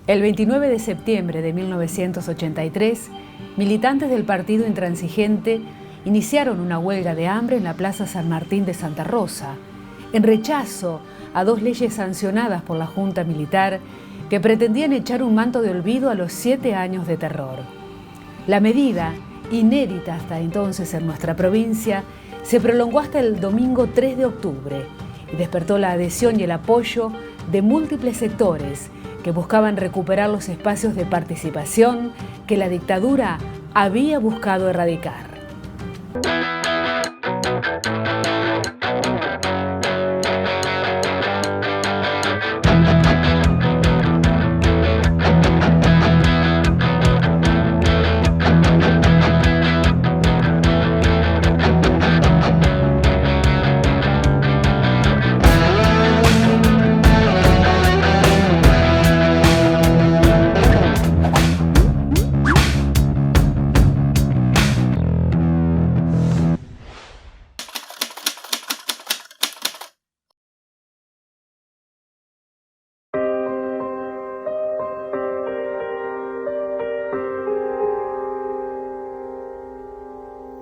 El 29 de septiembre de 1983, militantes del Partido Intransigente iniciaron una huelga de hambre en la Plaza San Martín de Santa Rosa, en rechazo a dos leyes sancionadas por la Junta Militar que pretendían echar un manto de olvido a los 7 años de terror. La medida, inédita hasta entonces en nuestra provincia, se prolongó hasta el domingo 3 de octubre y despertó la adhesión y el apoyo de múltiples sectores que buscaban recuperar los espacios de participación que la dictadura había buscado erradicar.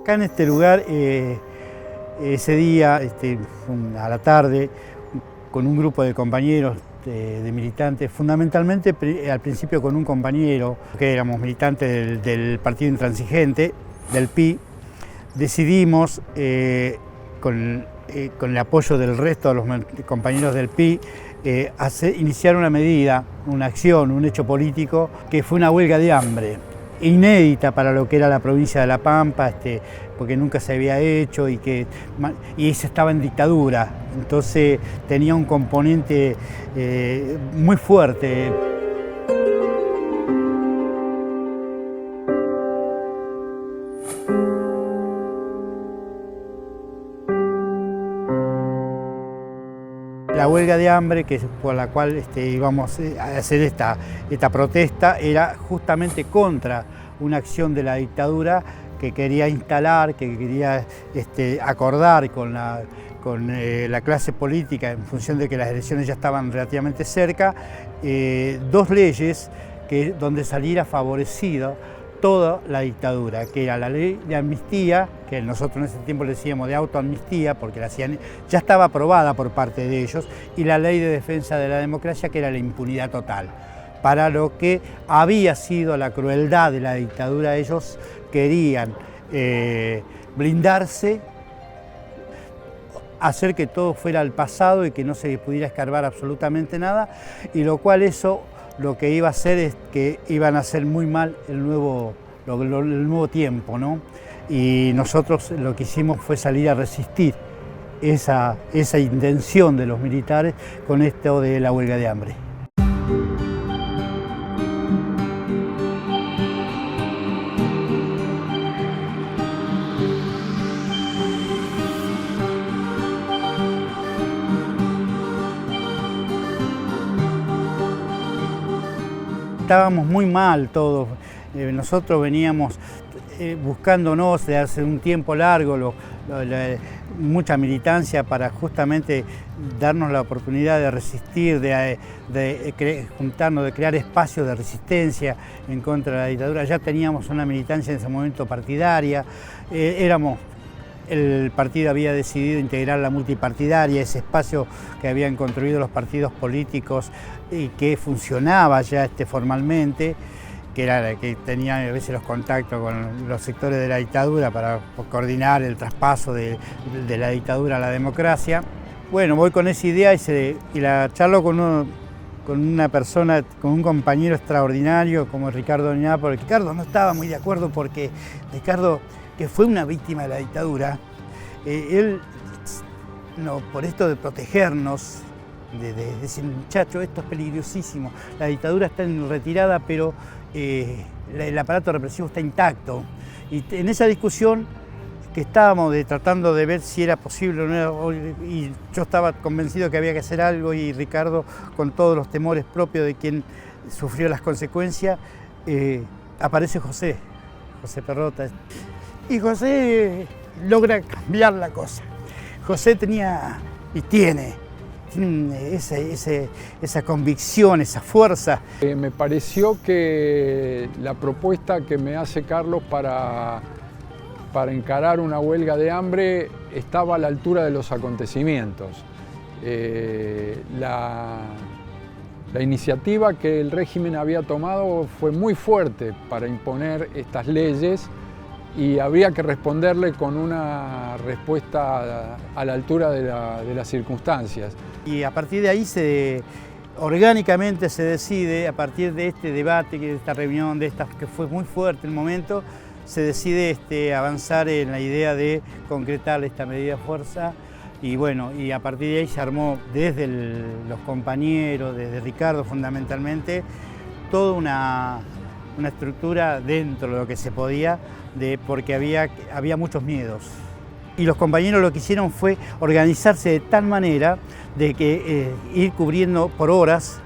Acá en este lugar, ese día, a la tarde, con un grupo de compañeros de militantes, fundamentalmente al principio con un compañero, que éramos militantes del Partido Intransigente, del PI, decidimos, con el apoyo del resto de los compañeros del PI, iniciar una medida, una acción, un hecho político, que fue una huelga de hambre, inédita para lo que era la provincia de La Pampa, porque nunca se había hecho y se estaba en dictadura, entonces tenía un componente muy fuerte. La huelga de hambre por la cual íbamos a hacer esta protesta era justamente contra una acción de la dictadura que quería instalar, que quería acordar con la clase política en función de que las elecciones ya estaban relativamente cerca, dos leyes donde saliera favorecida toda la dictadura, que era la ley de amnistía, que nosotros en ese tiempo le decíamos de autoamnistía, porque ya estaba aprobada por parte de ellos, y la ley de defensa de la democracia, que era la impunidad total. Para lo que había sido la crueldad de la dictadura, ellos querían blindarse, hacer que todo fuera al pasado y que no se pudiera escarbar absolutamente nada, y lo cual eso lo que iba a hacer es que iban a hacer muy mal el nuevo tiempo, ¿no? Y nosotros lo que hicimos fue salir a resistir esa intención de los militares con esto de la huelga de hambre. Estábamos muy mal todos, nosotros veníamos buscándonos de hace un tiempo largo mucha militancia para justamente darnos la oportunidad de resistir, de juntarnos, de crear espacios de resistencia en contra de la dictadura. Ya teníamos una militancia en ese momento partidaria, el partido había decidido integrar la multipartidaria, ese espacio que habían construido los partidos políticos y que funcionaba ya formalmente, que tenía a veces los contactos con los sectores de la dictadura para coordinar el traspaso de la dictadura a la democracia. Bueno, voy con esa idea y la charlo con una persona, con un compañero extraordinario como Ricardo Oñá, porque Ricardo no estaba muy de acuerdo porque Ricardo, que fue una víctima de la dictadura, él, por esto de protegernos, de decir, muchacho, esto es peligrosísimo, la dictadura está en retirada, pero el aparato represivo está intacto. Y en esa discusión que estábamos tratando de ver si era posible o no, y yo estaba convencido que había que hacer algo, y Ricardo, con todos los temores propios de quien sufrió las consecuencias, aparece José Perrota. Y José logra cambiar la cosa. José tenía y tiene tiene esa convicción, esa fuerza. Me pareció que la propuesta que me hace Carlos para encarar una huelga de hambre estaba a la altura de los acontecimientos. La iniciativa que el régimen había tomado fue muy fuerte para imponer estas leyes y habría que responderle con una respuesta a la altura de las circunstancias. Y a partir de ahí orgánicamente se decide, a partir de este debate, de esta reunión, que fue muy fuerte el momento, se decide avanzar en la idea de concretar esta medida de fuerza. Y bueno, y a partir de ahí se armó desde los compañeros, desde Ricardo fundamentalmente, toda una estructura dentro de lo que se podía, porque había muchos miedos. Y los compañeros lo que hicieron fue organizarse de tal manera de que ir cubriendo por horas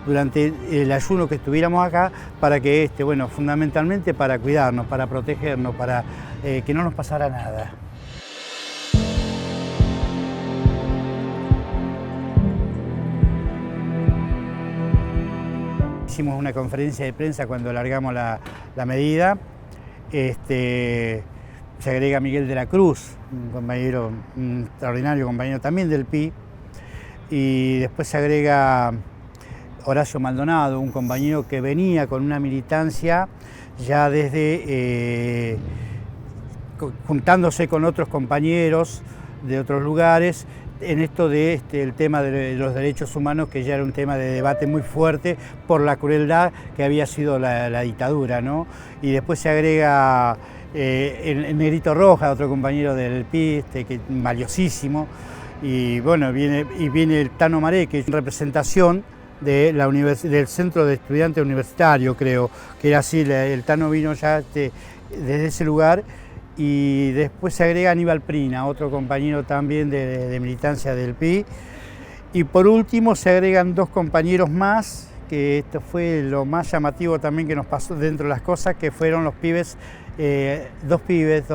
durante el ayuno que estuviéramos acá, para que, bueno, fundamentalmente para cuidarnos, para protegernos, para que no nos pasara nada. Hicimos una conferencia de prensa cuando largamos la medida. Se agrega Miguel de la Cruz, un extraordinario compañero también del PI, y después se agrega Horacio Maldonado, un compañero que venía con una militancia ya desde juntándose con otros compañeros de otros lugares en esto el tema de los derechos humanos, que ya era un tema de debate muy fuerte por la crueldad que había sido la dictadura, ¿no? Y después se agrega el Negrito Roja, otro compañero del PI, que valiosísimo, y bueno, viene el Tano Maré, que es representación del Centro de Estudiantes Universitario, creo, que era así, el Tano vino ya desde ese lugar. Y después se agrega Aníbal Prina, otro compañero también de militancia del PI. Y por último se agregan dos compañeros más, que esto fue lo más llamativo también que nos pasó dentro de las cosas, que fueron los pibes, dos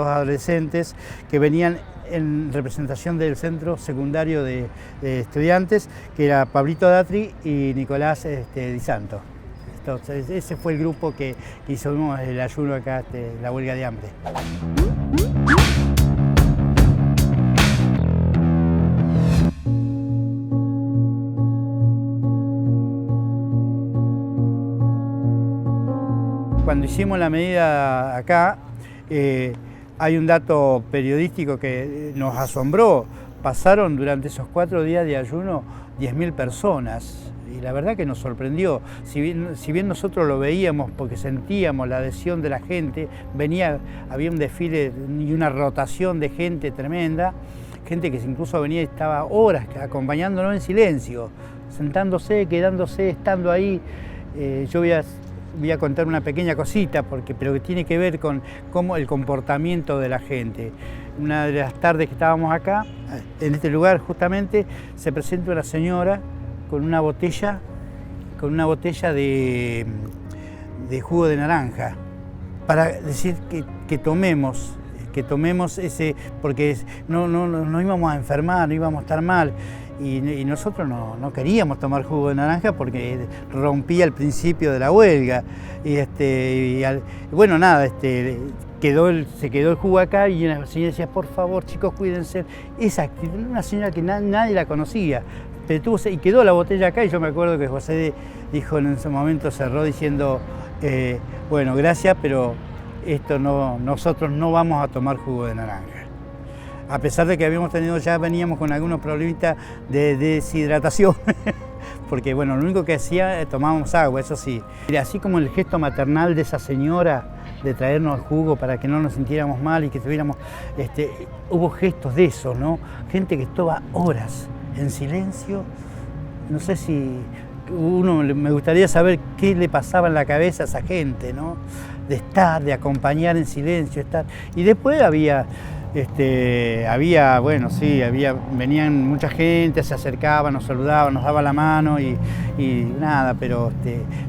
adolescentes, que venían en representación del Centro Secundario de Estudiantes, que era Pablito Datri y Nicolás Di Santo. Entonces, ese fue el grupo que hicimos el ayuno acá, la huelga de hambre. Cuando hicimos la medida acá, hay un dato periodístico que nos asombró. Pasaron durante esos 4 días de ayuno 10.000 personas. Y la verdad que nos sorprendió. Si bien nosotros lo veíamos porque sentíamos la adhesión de la gente, había un desfile y una rotación de gente tremenda, gente que incluso venía y estaba horas acompañándonos en silencio, sentándose, quedándose, estando ahí. Yo voy a contar una pequeña cosita, pero que tiene que ver con cómo el comportamiento de la gente. Una de las tardes que estábamos acá, en este lugar justamente, se presenta una señora con una botella de jugo de naranja, para decir que tomemos ese, porque no íbamos a enfermar, no íbamos a estar mal, y nosotros no queríamos tomar jugo de naranja porque rompía el principio de la huelga, bueno, nada, se quedó el jugo acá, y una señora decía, por favor chicos, cuídense. Esa actitud, una señora que nadie la conocía, y quedó la botella acá, y yo me acuerdo que José dijo en ese momento, cerró diciendo, bueno, gracias, pero nosotros no vamos a tomar jugo de naranja. A pesar de que veníamos con algunos problemitas de deshidratación, porque bueno, lo único que hacía, tomábamos agua, eso sí. Así como el gesto maternal de esa señora, de traernos el jugo para que no nos sintiéramos mal y que tuviéramos, hubo gestos de eso, ¿no? Gente que estaba horas en silencio. No sé si me gustaría saber qué le pasaba en la cabeza a esa gente, ¿no? De acompañar en silencio, estar. Y después venían mucha gente, se acercaba, nos saludaba, nos daba la mano y nada, pero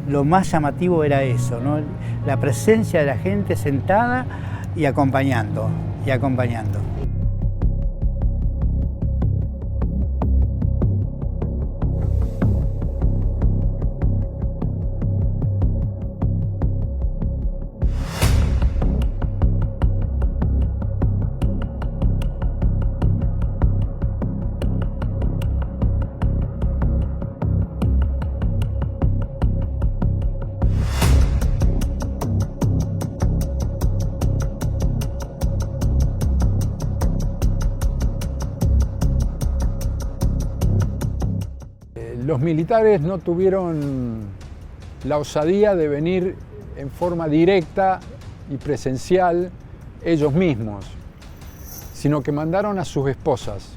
lo más llamativo era eso, ¿no? La presencia de la gente sentada y acompañando. Los militares no tuvieron la osadía de venir en forma directa y presencial ellos mismos, sino que mandaron a sus esposas.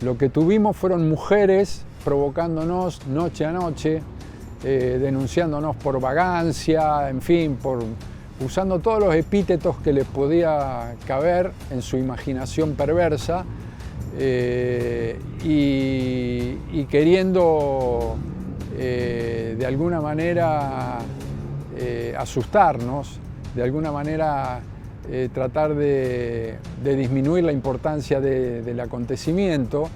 Lo que tuvimos fueron mujeres provocándonos noche a noche, denunciándonos por vagancia, en fin, usando todos los epítetos que les podía caber en su imaginación perversa, y queriendo de alguna manera asustarnos, de alguna manera tratar de disminuir la importancia del acontecimiento.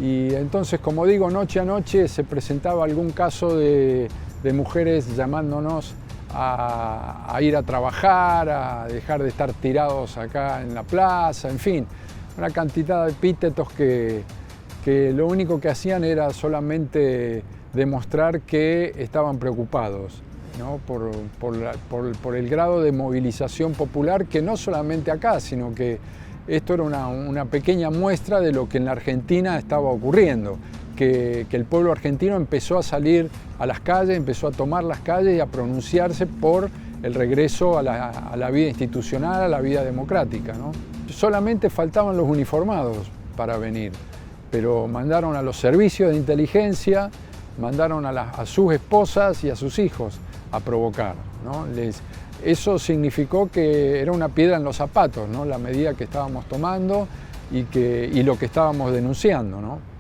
Y entonces, como digo, noche a noche se presentaba algún caso de mujeres llamándonos a ir a trabajar, a dejar de estar tirados acá en la plaza, en fin, una cantidad de epítetos que lo único que hacían era solamente demostrar que estaban preocupados, ¿no? por el grado de movilización popular, que no solamente acá, sino que esto era una pequeña muestra de lo que en la Argentina estaba ocurriendo, que el pueblo argentino empezó a salir a las calles, empezó a tomar las calles y a pronunciarse por el regreso a la vida institucional, a la vida democrática, ¿no? Solamente faltaban los uniformados para venir, pero mandaron a los servicios de inteligencia, mandaron a sus esposas y a sus hijos a provocar, ¿no? Eso significó que era una piedra en los zapatos, ¿no? La medida que estábamos tomando y lo que estábamos denunciando, ¿no?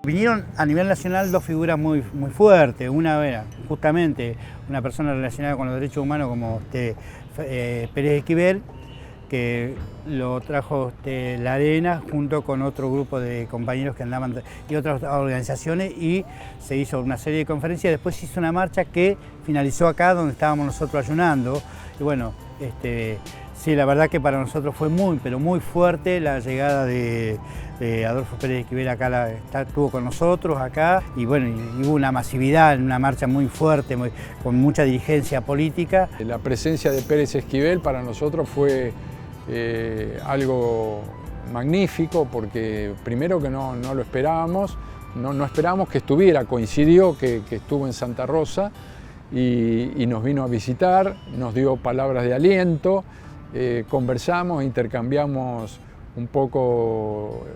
Vinieron a nivel nacional dos figuras muy fuertes. Una era justamente una persona relacionada con los derechos humanos como Pérez Esquivel, que lo trajo La Arena junto con otro grupo de compañeros que andaban y otras organizaciones, y se hizo una serie de conferencias. Después se hizo una marcha que finalizó acá donde estábamos nosotros ayunando. Y bueno, sí, la verdad que para nosotros fue pero muy fuerte la llegada de Adolfo Pérez Esquivel acá, estuvo con nosotros acá, y bueno, y hubo una masividad, una marcha muy fuerte, con mucha dirigencia política. La presencia de Pérez Esquivel para nosotros fue algo magnífico, porque primero que no lo esperábamos, no esperábamos que estuviera, coincidió que estuvo en Santa Rosa y nos vino a visitar, nos dio palabras de aliento, conversamos, intercambiamos un poco,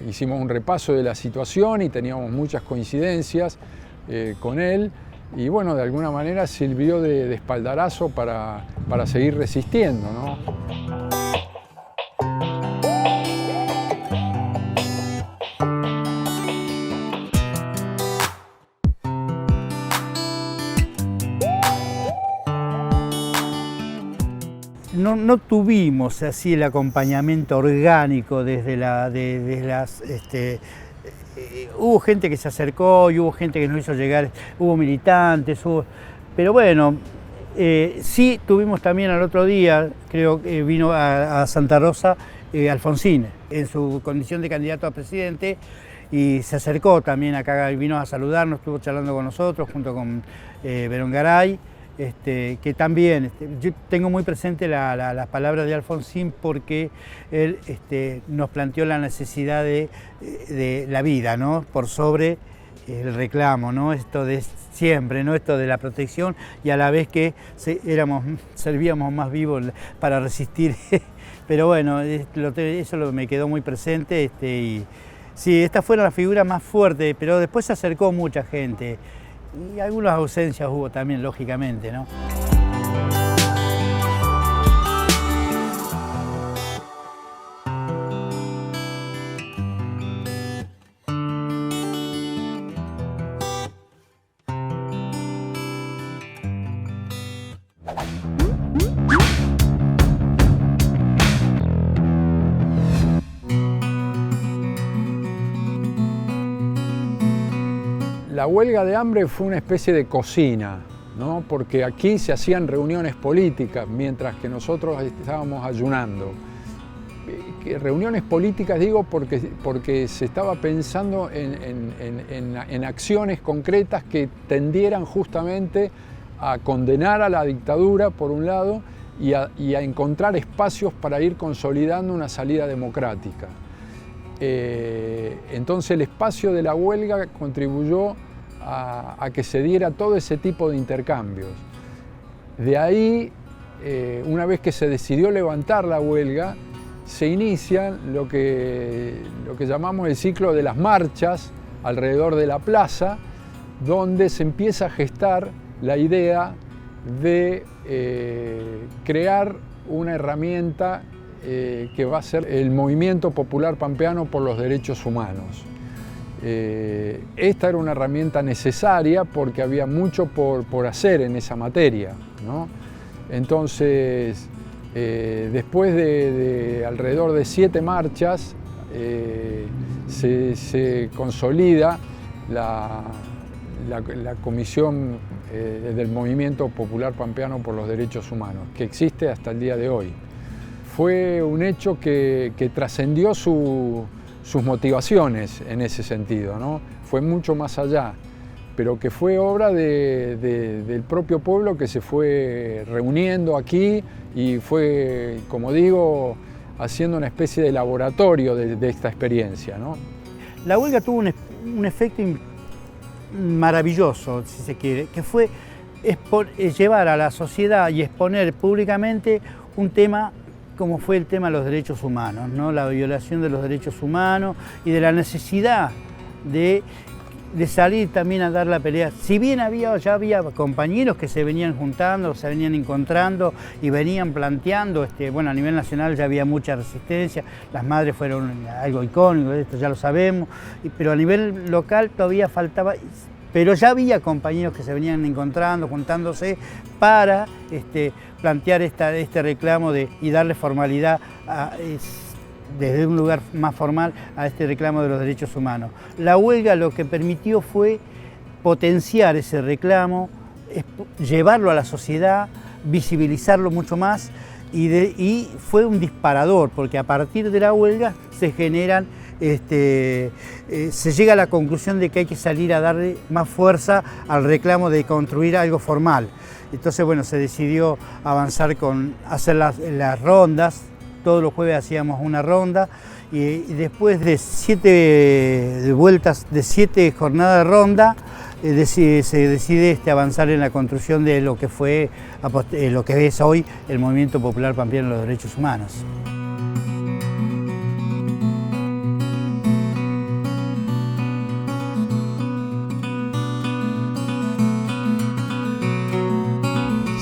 hicimos un repaso de la situación y teníamos muchas coincidencias con él, y bueno, de alguna manera sirvió de espaldarazo para seguir resistiendo, ¿no? No tuvimos así el acompañamiento orgánico desde hubo gente que se acercó y hubo gente que nos hizo llegar, hubo militantes, pero bueno, sí tuvimos también al otro día, creo que vino a Santa Rosa Alfonsín en su condición de candidato a presidente, y se acercó también acá, vino a saludarnos, estuvo charlando con nosotros junto con Verón Garay. Que también, yo tengo muy presente las palabras de Alfonsín, porque él nos planteó la necesidad de la vida, ¿no? Por sobre el reclamo, ¿no? Esto de siempre, ¿no? Esto de la protección, y a la vez que servíamos más vivos para resistir. Pero bueno, eso me quedó muy presente, y sí, esta fue la figura más fuerte, pero después se acercó mucha gente. Y algunas ausencias hubo también, lógicamente, ¿no? La huelga de hambre fue una especie de cocina, ¿no? Porque aquí se hacían reuniones políticas mientras que nosotros estábamos ayunando. reuniones políticas digo porque se estaba pensando en acciones concretas que tendieran justamente a condenar a la dictadura por un lado y a encontrar espacios para ir consolidando una salida democrática. Entonces el espacio de la huelga contribuyó a que se diera todo ese tipo de intercambios. De ahí, una vez que se decidió levantar la huelga, se inicia lo que llamamos el ciclo de las marchas alrededor de la plaza, donde se empieza a gestar la idea de crear una herramienta que va a ser el Movimiento Popular Pampeano por los Derechos Humanos. Esta era una herramienta necesaria porque había mucho por hacer en esa materia, ¿no? Entonces, después de alrededor de 7 marchas, se consolida la Comisión del Movimiento Popular Pampeano por los Derechos Humanos, que existe hasta el día de hoy. Fue un hecho que trascendió sus motivaciones en ese sentido, ¿no? Fue mucho más allá, pero que fue obra del propio pueblo que se fue reuniendo aquí y fue, como digo, haciendo una especie de laboratorio de esta experiencia, ¿no? La huelga tuvo un efecto maravilloso, si se quiere, que fue llevar a la sociedad y exponer públicamente un tema como fue el tema de los derechos humanos, ¿no? La violación de los derechos humanos y de la necesidad de salir también a dar la pelea. Si bien ya había compañeros que se venían juntando, se venían encontrando y venían planteando, bueno, a nivel nacional ya había mucha resistencia, las madres fueron algo icónico, esto ya lo sabemos, pero a nivel local todavía faltaba, pero ya había compañeros que se venían encontrando, juntándose para plantear este reclamo y darle formalidad desde un lugar más formal a este reclamo de los derechos humanos. La huelga lo que permitió fue potenciar ese reclamo, llevarlo a la sociedad, visibilizarlo mucho más y fue un disparador, porque a partir de la huelga se generan, se llega a la conclusión de que hay que salir a darle más fuerza al reclamo de construir algo formal. Entonces, bueno, se decidió avanzar con hacer las rondas. Todos los jueves hacíamos una ronda y después de 7 vueltas, de 7 jornadas de ronda, se decide avanzar en la construcción de lo que fue, lo que es hoy el Movimiento Popular Pampeano de los Derechos Humanos.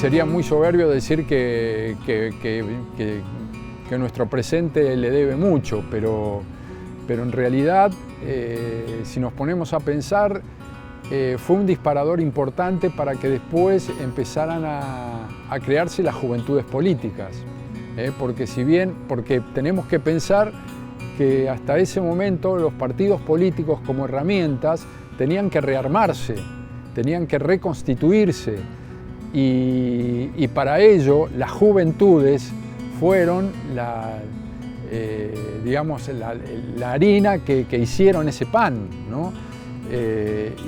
Sería muy soberbio decir que nuestro presente le debe mucho, pero en realidad, si nos ponemos a pensar, fue un disparador importante para que después empezaran a crearse las juventudes políticas. Porque tenemos que pensar que hasta ese momento los partidos políticos como herramientas tenían que rearmarse, tenían que reconstituirse y para ello las juventudes fueron la harina que hicieron ese pan, ¿no?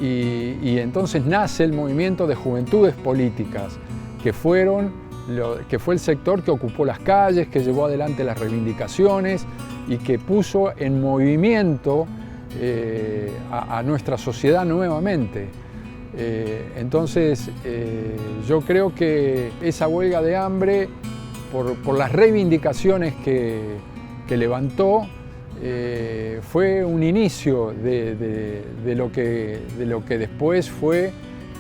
Y entonces nace el movimiento de juventudes políticas, que fue el sector que ocupó las calles, que llevó adelante las reivindicaciones y que puso en movimiento a nuestra sociedad nuevamente. Entonces yo creo que esa huelga de hambre, por las reivindicaciones que levantó, fue un inicio de lo que después fue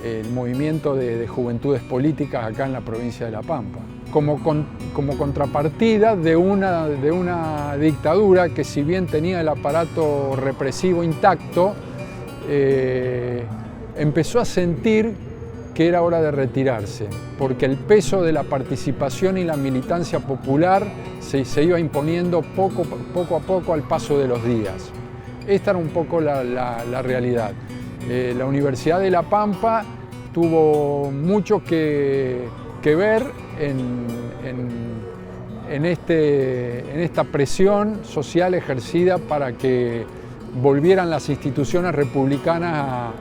el movimiento de juventudes políticas acá en la provincia de La Pampa. Como contrapartida de una dictadura que, si bien tenía el aparato represivo intacto, empezó a sentir que era hora de retirarse, porque el peso de la participación y la militancia popular se iba imponiendo poco a poco al paso de los días. Esta era un poco la realidad. La Universidad de La Pampa tuvo mucho que ver en esta presión social ejercida para que volvieran las instituciones republicanas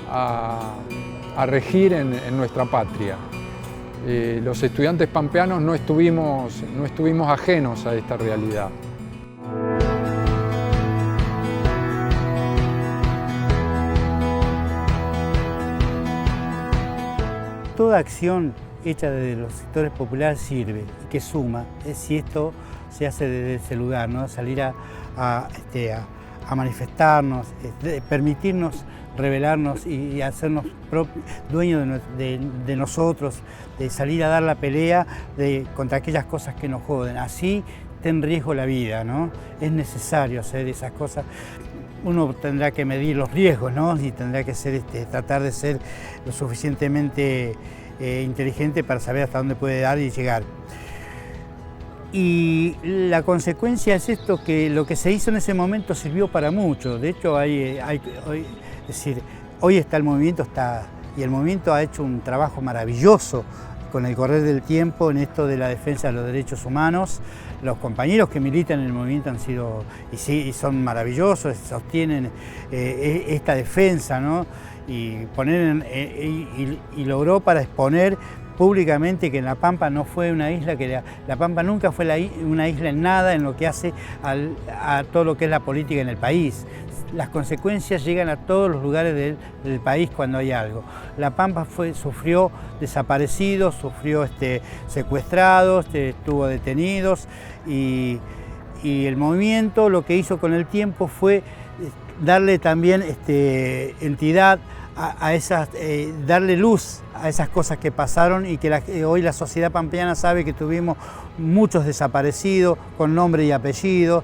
a regir en nuestra patria. Los estudiantes pampeanos no estuvimos ajenos a esta realidad. Toda acción hecha desde los sectores populares sirve y que suma, si esto se hace desde ese lugar, ¿no? Salir a manifestarnos, permitirnos rebelarnos y hacernos dueños de nosotros, de salir a dar la pelea contra aquellas cosas que nos joden. Así está en riesgo la vida, ¿no? Es necesario hacer esas cosas. Uno tendrá que medir los riesgos, ¿no? Y tendrá que tratar de ser lo suficientemente inteligente para saber hasta dónde puede dar y llegar. Y la consecuencia es esto, que lo que se hizo en ese momento sirvió para mucho. De hecho, hoy está el movimiento, y el movimiento ha hecho un trabajo maravilloso con el correr del tiempo en esto de la defensa de los derechos humanos. Los compañeros que militan en el movimiento han sido, y son maravillosos, sostienen esta defensa, ¿no? Y logró para exponer públicamente que La Pampa no fue una isla, que La Pampa nunca fue una isla en nada en lo que hace a todo lo que es la política en el país. Las consecuencias llegan a todos los lugares del país cuando hay algo. La Pampa sufrió desaparecidos, sufrió secuestrados, estuvo detenidos, y el movimiento lo que hizo con el tiempo fue darle también entidad a esas, darle luz a esas cosas que pasaron, y que hoy la sociedad pampeana sabe que tuvimos muchos desaparecidos con nombre y apellido.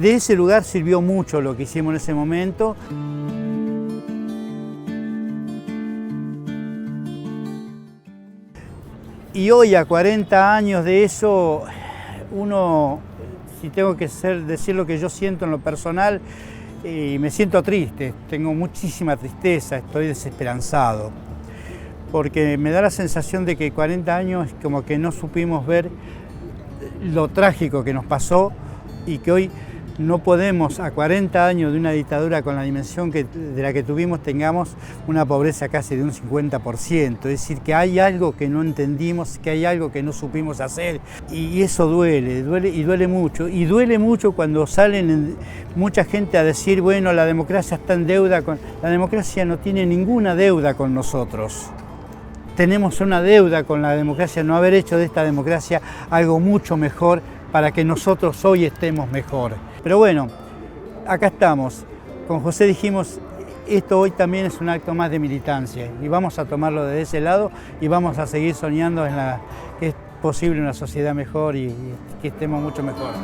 De ese lugar sirvió mucho lo que hicimos en ese momento. Y hoy, a 40 años de eso, si tengo que decir lo que yo siento en lo personal, me siento triste, tengo muchísima tristeza, estoy desesperanzado, porque me da la sensación de que 40 años como que no supimos ver lo trágico que nos pasó, y que hoy no podemos, a 40 años de una dictadura con la dimensión de la que tuvimos, tengamos una pobreza casi de un 50%. Es decir, que hay algo que no entendimos, que hay algo que no supimos hacer, y eso duele mucho. Y duele mucho cuando salen mucha gente a decir, bueno, la democracia está en deuda con... La democracia no tiene ninguna deuda con nosotros. Tenemos una deuda con la democracia, no haber hecho de esta democracia algo mucho mejor para que nosotros hoy estemos mejor. Pero bueno, acá estamos. Con José dijimos, esto hoy también es un acto más de militancia, y vamos a tomarlo desde ese lado, y vamos a seguir soñando que es posible una sociedad mejor y que estemos mucho mejor.